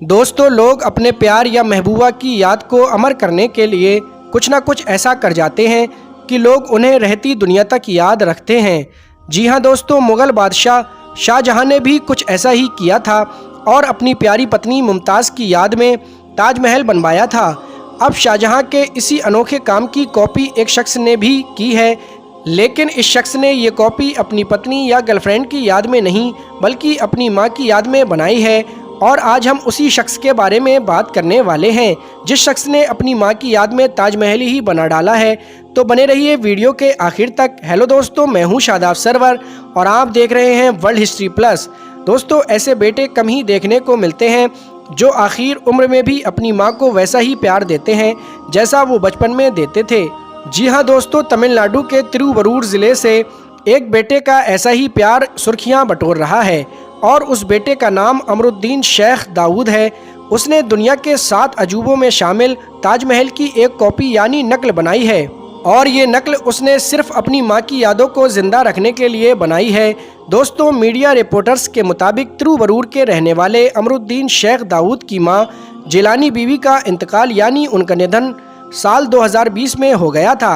दोस्तों, लोग अपने प्यार या महबूबा की याद को अमर करने के लिए कुछ ना कुछ ऐसा कर जाते हैं कि लोग उन्हें रहती दुनिया तक याद रखते हैं। जी हाँ दोस्तों, मुग़ल बादशाह शाहजहां ने भी कुछ ऐसा ही किया था और अपनी प्यारी पत्नी मुमताज़ की याद में ताजमहल बनवाया था। अब शाहजहां के इसी अनोखे काम की कॉपी एक शख्स ने भी की है, लेकिन इस शख्स ने ये कॉपी अपनी पत्नी या गर्लफ्रेंड की याद में नहीं बल्कि अपनी माँ की याद में बनाई है। और आज हम उसी शख्स के बारे में बात करने वाले हैं जिस शख्स ने अपनी माँ की याद में ताजमहल ही बना डाला है। तो बने रहिए वीडियो के आखिर तक। हेलो दोस्तों, मैं हूँ शादाब सरवर और आप देख रहे हैं वर्ल्ड हिस्ट्री प्लस। दोस्तों, ऐसे बेटे कम ही देखने को मिलते हैं जो आखिर उम्र में भी अपनी माँ को वैसा ही प्यार देते हैं जैसा वो बचपन में देते थे। जी हाँ दोस्तों, तमिलनाडु के तिरुवरूर ज़िले से एक बेटे का ऐसा ही प्यार सुर्खियाँ बटोर रहा है और उस बेटे का नाम अमरुद्दीन शेख दाऊद है। उसने दुनिया के 7 अजूबों में शामिल ताजमहल की एक कॉपी यानी नकल बनाई है और ये नकल उसने सिर्फ अपनी माँ की यादों को जिंदा रखने के लिए बनाई है। दोस्तों, मीडिया रिपोर्टर्स के मुताबिक तिरुवरूर के रहने वाले अमरुद्दीन शेख दाऊद की माँ जिलानी बीवी का इंतकाल यानी उनका निधन साल 2020 में हो गया था।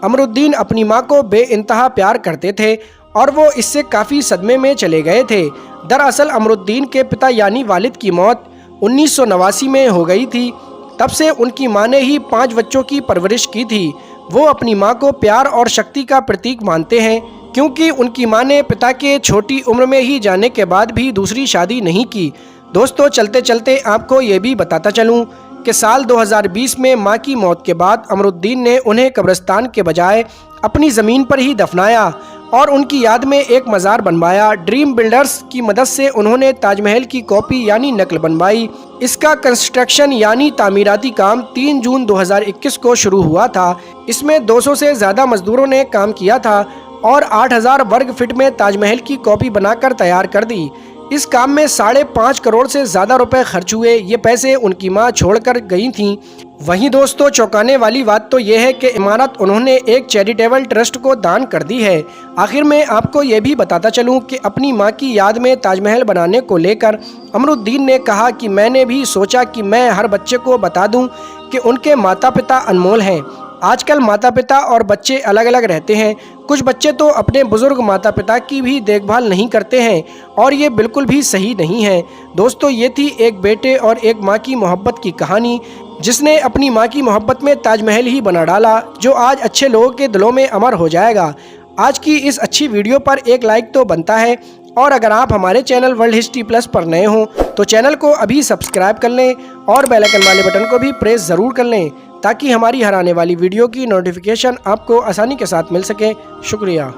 अमरुद्दीन अपनी माँ को बेइंतहा प्यार करते थे और वो इससे काफ़ी सदमे में चले गए थे। दरअसल अमरुद्दीन के पिता यानी वालिद की मौत 1989 में हो गई थी। तब से उनकी मां ने ही 5 बच्चों की परवरिश की थी। वो अपनी मां को प्यार और शक्ति का प्रतीक मानते हैं क्योंकि उनकी मां ने पिता के छोटी उम्र में ही जाने के बाद भी दूसरी शादी नहीं की। दोस्तों, चलते चलते आपको ये भी बताता चलूँ कि साल 2020 में मां की मौत के बाद अमरुद्दीन ने उन्हें कब्रिस्तान के बजाय अपनी ज़मीन पर ही दफनाया और उनकी याद में एक मज़ार बनवाया। ड्रीम बिल्डर्स की मदद से उन्होंने ताजमहल की कॉपी यानी नकल बनवाई। इसका कंस्ट्रक्शन यानी तामीराती काम 3 जून 2021 को शुरू हुआ था। इसमें 200 से ज़्यादा मजदूरों ने काम किया था और 8000 वर्ग फीट में ताजमहल की कॉपी बनाकर तैयार कर दी। इस काम में 5.5 करोड़ से ज़्यादा रुपए खर्च हुए। ये पैसे उनकी मां छोड़कर गई थीं। वहीं दोस्तों, चौंकाने वाली बात तो यह है कि इमारत उन्होंने एक चैरिटेबल ट्रस्ट को दान कर दी है। आखिर में आपको ये भी बताता चलूं कि अपनी मां की याद में ताजमहल बनाने को लेकर अमरुद्दीन ने कहा कि मैंने भी सोचा कि मैं हर बच्चे को बता दूं कि उनके माता पिता अनमोल हैं। आजकल माता पिता और बच्चे अलग अलग रहते हैं। कुछ बच्चे तो अपने बुजुर्ग माता पिता की भी देखभाल नहीं करते हैं और ये बिल्कुल भी सही नहीं है। दोस्तों, ये थी एक बेटे और एक माँ की मोहब्बत की कहानी जिसने अपनी माँ की मोहब्बत में ताजमहल ही बना डाला, जो आज अच्छे लोगों के दिलों में अमर हो जाएगा। आज की इस अच्छी वीडियो पर एक लाइक तो बनता है और अगर आप हमारे चैनल वर्ल्ड हिस्ट्री प्लस पर नए हों तो चैनल को अभी सब्सक्राइब कर लें और बेल आइकन वाले बटन को भी प्रेस ज़रूर कर लें ताकि हमारी हर आने वाली वीडियो की नोटिफिकेशन आपको आसानी के साथ मिल सके। शुक्रिया।